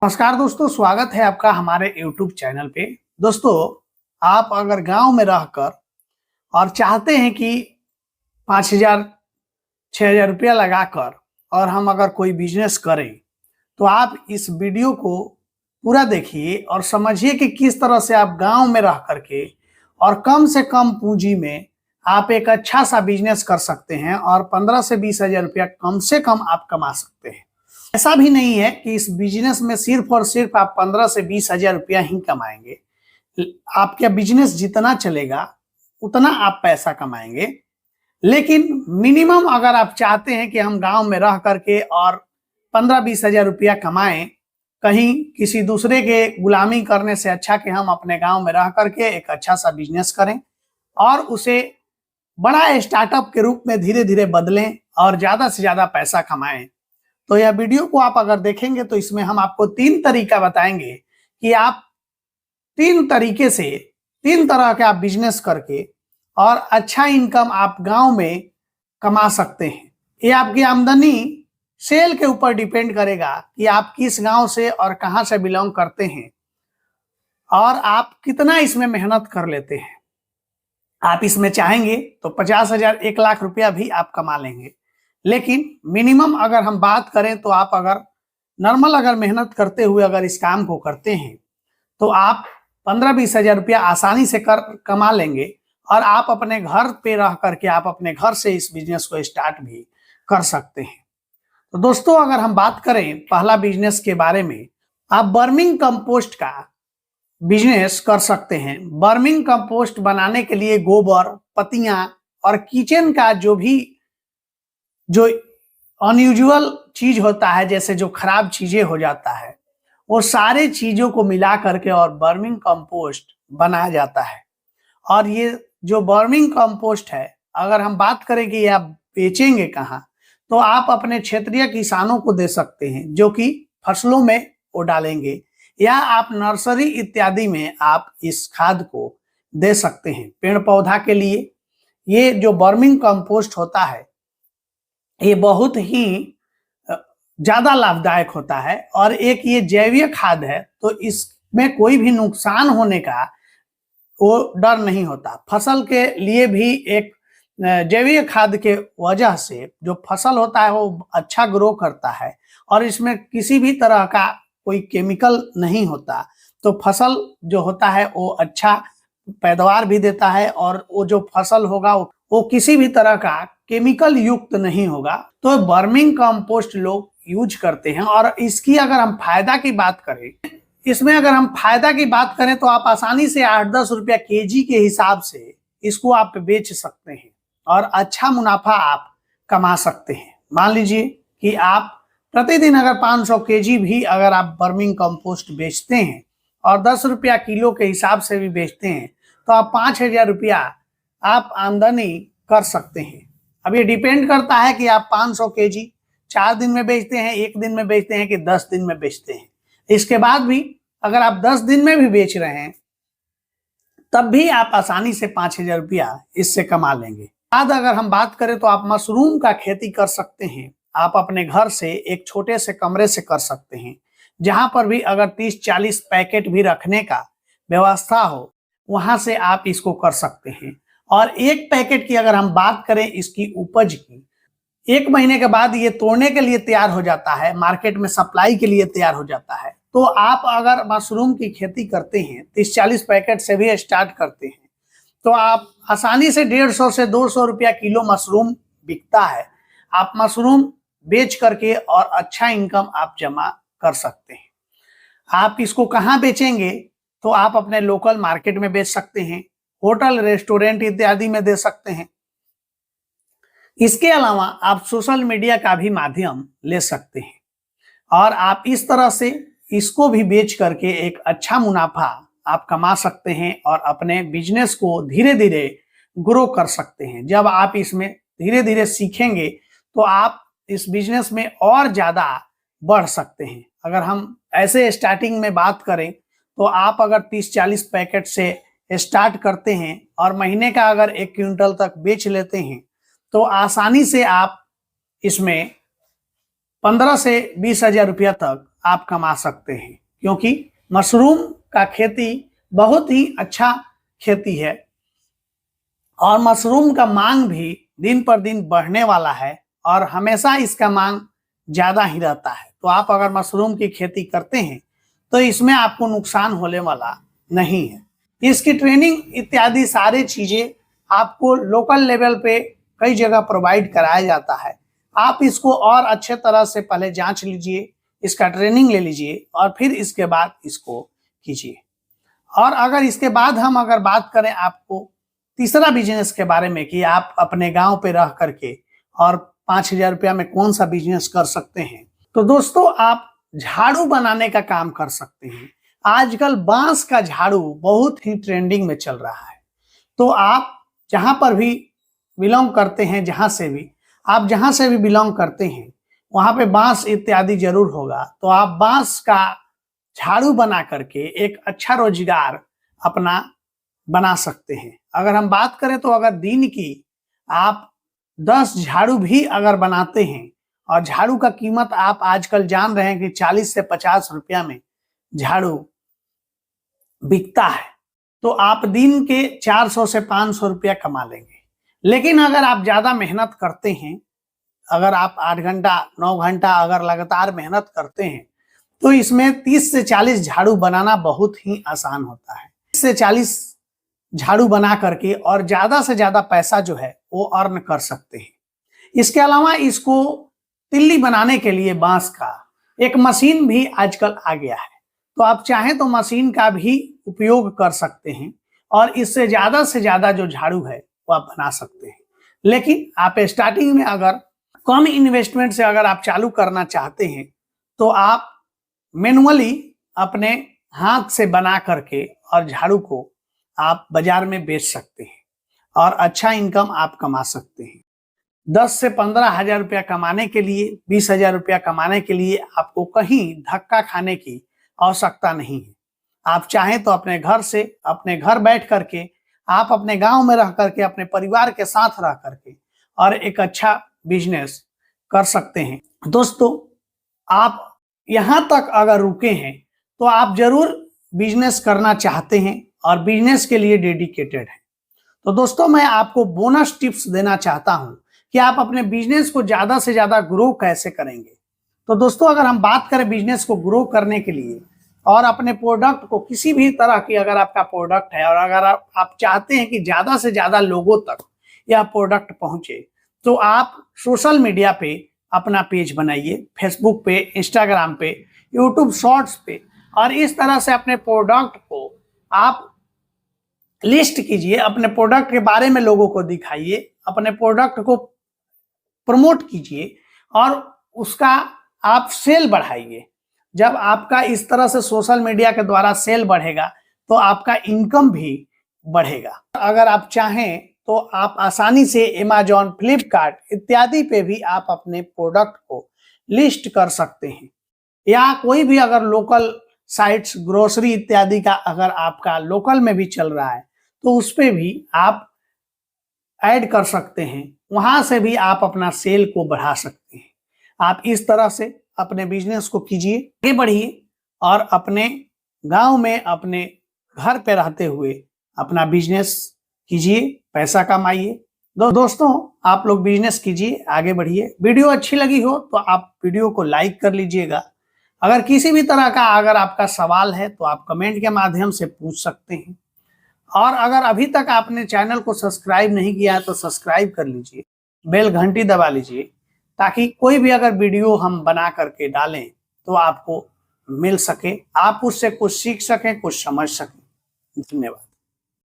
नमस्कार दोस्तों, स्वागत है आपका हमारे YouTube चैनल पे। दोस्तों, आप अगर गांव में रहकर और चाहते हैं कि 5,000 6,000 रुपया लगाकर और हम अगर कोई बिजनेस करें, तो आप इस वीडियो को पूरा देखिए और समझिए कि किस तरह से आप गांव में रह करके और कम से कम पूंजी में आप एक अच्छा सा बिजनेस कर सकते हैं और 15 से 20,000 रुपया कम से कम आप कमा सकते हैं। ऐसा भी नहीं है कि इस बिजनेस में सिर्फ और सिर्फ आप 15 से 20,000 रुपया ही कमाएंगे। आपका बिजनेस जितना चलेगा उतना आप पैसा कमाएंगे, लेकिन मिनिमम अगर आप चाहते हैं कि हम गांव में रह करके और 15-20,000 रुपया कमाएं, कहीं किसी दूसरे के गुलामी करने से अच्छा कि हम अपने गांव में रह करके एक अच्छा सा बिजनेस करें और उसे बड़ा स्टार्टअप के रूप में धीरे धीरे बदलें और ज्यादा से ज्यादा पैसा कमाएं। तो यह वीडियो को आप अगर देखेंगे तो इसमें हम आपको 3 तरीका बताएंगे कि आप 3 तरीके से 3 तरह के आप बिजनेस करके और अच्छा इनकम आप गांव में कमा सकते हैं। ये आपकी आमदनी सेल के ऊपर डिपेंड करेगा कि आप किस गांव से और कहां से बिलोंग करते हैं और आप कितना इसमें मेहनत कर लेते हैं। आप इसमें चाहेंगे तो 50,000 1,00,000 रुपया भी आप कमा लेंगे, लेकिन मिनिमम अगर हम बात करें तो आप अगर नॉर्मल अगर मेहनत करते हुए अगर इस काम को करते हैं तो आप 15-20,000 रुपया आसानी से कमा लेंगे और आप अपने घर पे रह करके आप अपने घर से इस बिजनेस को स्टार्ट भी कर सकते हैं। तो दोस्तों, अगर हम बात करें पहला बिजनेस के बारे में, आप बर्मिंग कंपोस्ट का बिजनेस कर सकते हैं। बर्मिंग कंपोस्ट बनाने के लिए गोबर, पत्तियां और किचन का जो अनयूजुअल चीज होता है, जैसे जो खराब चीजें हो जाता है, वो सारे चीजों को मिला करके और बर्मिंग कंपोस्ट बनाया जाता है। और ये जो बर्मिंग कंपोस्ट है, अगर हम बात करें कि ये आप बेचेंगे कहाँ, तो आप अपने क्षेत्रीय किसानों को दे सकते हैं जो कि फसलों में वो डालेंगे, या आप नर्सरी इत्यादि में आप इस खाद को दे सकते हैं। पेड़ पौधा के लिए ये जो बर्मिंग कंपोस्ट होता है ये बहुत ही ज्यादा लाभदायक होता है और एक ये जैविक खाद है, तो इसमें कोई भी नुकसान होने का वो डर नहीं होता। फसल के लिए भी एक जैविक खाद के वजह से जो फसल होता है वो अच्छा ग्रो करता है और इसमें किसी भी तरह का कोई केमिकल नहीं होता, तो फसल जो होता है वो अच्छा पैदावार भी देता है और वो जो फसल होगा वो किसी भी तरह का केमिकल युक्त नहीं होगा। तो बर्मिंग कंपोस्ट लोग यूज करते हैं। और इसकी अगर हम फायदा की बात करें, इसमें अगर हम फायदा की बात करें तो आप आसानी से 8-10 रुपया केजी के हिसाब से इसको आप बेच सकते हैं और अच्छा मुनाफा आप कमा सकते हैं। मान लीजिए कि आप प्रतिदिन अगर 500 केजी भी अगर आप बर्मिंग कंपोस्ट बेचते हैं और 10 रुपया किलो के हिसाब से भी बेचते हैं, तो आप 5,000 रुपया आप आमदनी कर सकते हैं। अब ये डिपेंड करता है कि आप 500 केजी 4 दिन में बेचते हैं, 1 दिन में बेचते हैं कि 10 दिन में बेचते हैं। इसके बाद भी अगर आप 10 दिन में भी बेच रहे हैं तब भी आप आसानी से 5,000 रुपया इससे कमा लेंगे। बाद अगर हम बात करें तो आप मशरूम का खेती कर सकते हैं। आप अपने घर से एक छोटे से कमरे से कर सकते हैं, जहां पर भी अगर 30-40 पैकेट भी रखने का व्यवस्था हो, वहां से आप इसको कर सकते हैं। और एक पैकेट की अगर हम बात करें इसकी उपज की, 1 महीने के बाद ये तोड़ने के लिए तैयार हो जाता है, मार्केट में सप्लाई के लिए तैयार हो जाता है। तो आप अगर मशरूम की खेती करते हैं, 30-40 पैकेट से भी स्टार्ट करते हैं, तो आप आसानी से 150 से 200 रुपया किलो मशरूम बिकता है। आप मशरूम बेच करके और अच्छा इनकम आप जमा कर सकते हैं। आप इसको कहाँ बेचेंगे, तो आप अपने लोकल मार्केट में बेच सकते हैं, होटल, रेस्टोरेंट इत्यादि में दे सकते हैं। इसके अलावा आप सोशल मीडिया का भी माध्यम ले सकते हैं और आप इस तरह से इसको भी बेच करके एक अच्छा मुनाफा आप कमा सकते हैं और अपने बिजनेस को धीरे धीरे ग्रो कर सकते हैं। जब आप इसमें धीरे धीरे सीखेंगे तो आप इस बिजनेस में और ज्यादा बढ़ सकते हैं। अगर हम ऐसे स्टार्टिंग में बात करें तो आप अगर 30-40 पैकेट से स्टार्ट करते हैं और महीने का अगर 1 क्विंटल तक बेच लेते हैं, तो आसानी से आप इसमें 15 से 20,000 रुपया तक आप कमा सकते हैं, क्योंकि मशरूम का खेती बहुत ही अच्छा खेती है और मशरूम का मांग भी दिन पर दिन बढ़ने वाला है और हमेशा इसका मांग ज्यादा ही रहता है। तो आप अगर मशरूम की खेती करते हैं तो इसमें आपको नुकसान होने वाला नहीं है। इसकी ट्रेनिंग इत्यादि सारी चीजें आपको लोकल लेवल पे कई जगह प्रोवाइड कराया जाता है। आप इसको और अच्छे तरह से पहले जांच लीजिए, इसका ट्रेनिंग ले लीजिए और फिर इसके बाद इसको कीजिए। और अगर इसके बाद हम अगर बात करें आपको तीसरा बिजनेस के बारे में कि आप अपने गांव पे रह करके और 5,000 रुपया में कौन सा बिजनेस कर सकते हैं, तो दोस्तों आप झाड़ू बनाने का काम कर सकते हैं। आजकल बांस का झाड़ू बहुत ही ट्रेंडिंग में चल रहा है। तो आप जहां पर भी बिलोंग करते हैं, जहां से भी बिलोंग करते हैं, वहां पे बांस इत्यादि जरूर होगा। तो आप बांस का झाड़ू बना करके एक अच्छा रोजगार अपना बना सकते हैं। अगर हम बात करें तो अगर दिन की आप 10 झाड़ू भी अगर बनाते हैं और झाड़ू का कीमत आप आजकल जान रहे हैं कि 40 से 50 रुपया में झाड़ू बिकता है, तो आप दिन के 400 से 500 रुपया कमा लेंगे। लेकिन अगर आप ज्यादा मेहनत करते हैं, अगर आप 8 घंटा 9 घंटा अगर लगातार मेहनत करते हैं, तो इसमें 30 से 40 झाड़ू बनाना बहुत ही आसान होता है। 30 से 40 झाड़ू बना करके और ज्यादा से ज्यादा पैसा जो है वो अर्न कर सकते हैं। इसके अलावा इसको तिल्ली बनाने के लिए बांस का एक मशीन भी आजकल आ गया है। तो आप चाहें तो मशीन का भी उपयोग कर सकते हैं और इससे ज्यादा से ज्यादा जो झाड़ू है वो आप बना सकते हैं। लेकिन आप स्टार्टिंग में अगर कम इन्वेस्टमेंट से अगर आप चालू करना चाहते हैं तो आप मैनुअली अपने हाथ से बना करके और झाड़ू को आप बाजार में बेच सकते हैं और अच्छा इनकम आप कमा सकते हैं। 10 से 15,000 रुपया कमाने के लिए, 20,000 रुपया कमाने के लिए आपको कहीं धक्का खाने की आवश्यकता नहीं है। आप चाहें तो अपने घर बैठ करके आप अपने गांव में रह करके अपने परिवार के साथ रह करके और एक अच्छा बिजनेस कर सकते हैं। दोस्तों, आप यहां तक अगर रुके हैं तो आप जरूर बिजनेस करना चाहते हैं और बिजनेस के लिए डेडिकेटेड हैं। तो दोस्तों, मैं आपको बोनस टिप्स देना चाहता हूं कि आप अपने बिजनेस को ज्यादा से ज्यादा ग्रो कैसे करेंगे। तो दोस्तों, अगर हम बात करें बिजनेस को ग्रो करने के लिए और अपने प्रोडक्ट को, किसी भी तरह की अगर आपका प्रोडक्ट है और अगर आप चाहते हैं कि ज्यादा से ज्यादा लोगों तक यह प्रोडक्ट पहुंचे, तो आप सोशल मीडिया पे अपना पेज बनाइए, फेसबुक पे, इंस्टाग्राम पे, यूट्यूब शॉर्ट्स पे, और इस तरह से अपने प्रोडक्ट को आप लिस्ट कीजिए, अपने प्रोडक्ट के बारे में लोगों को दिखाइए, अपने प्रोडक्ट को प्रमोट कीजिए और उसका आप सेल बढ़ाइए। जब आपका इस तरह से सोशल मीडिया के द्वारा सेल बढ़ेगा तो आपका इनकम भी बढ़ेगा। अगर आप चाहें तो आप आसानी से अमेज़न, फ्लिपकार्ट इत्यादि पे भी आप अपने प्रोडक्ट को लिस्ट कर सकते हैं, या कोई भी अगर लोकल साइट्स, ग्रोसरी इत्यादि का अगर आपका लोकल में भी चल रहा है तो उस पे भी आप ऐड कर सकते हैं, वहां से भी आप अपना सेल को बढ़ा सकते हैं। आप इस तरह से अपने बिजनेस को कीजिए, आगे बढ़िए और अपने गांव में अपने घर पे रहते हुए अपना बिजनेस कीजिए, पैसा कमाइए। दोस्तों, आप लोग बिजनेस कीजिए, आगे बढ़िए। वीडियो अच्छी लगी हो तो आप वीडियो को लाइक कर लीजिएगा। अगर किसी भी तरह का अगर आपका सवाल है तो आप कमेंट के माध्यम से पूछ सकते हैं। और अगर अभी तक आपने चैनल को सब्सक्राइब नहीं किया है तो सब्सक्राइब कर लीजिए, बेल घंटी दबा लीजिए, ताकि कोई भी अगर वीडियो हम बना करके डालें तो आपको मिल सके, आप उससे कुछ सीख सकें, कुछ समझ सकें। धन्यवाद।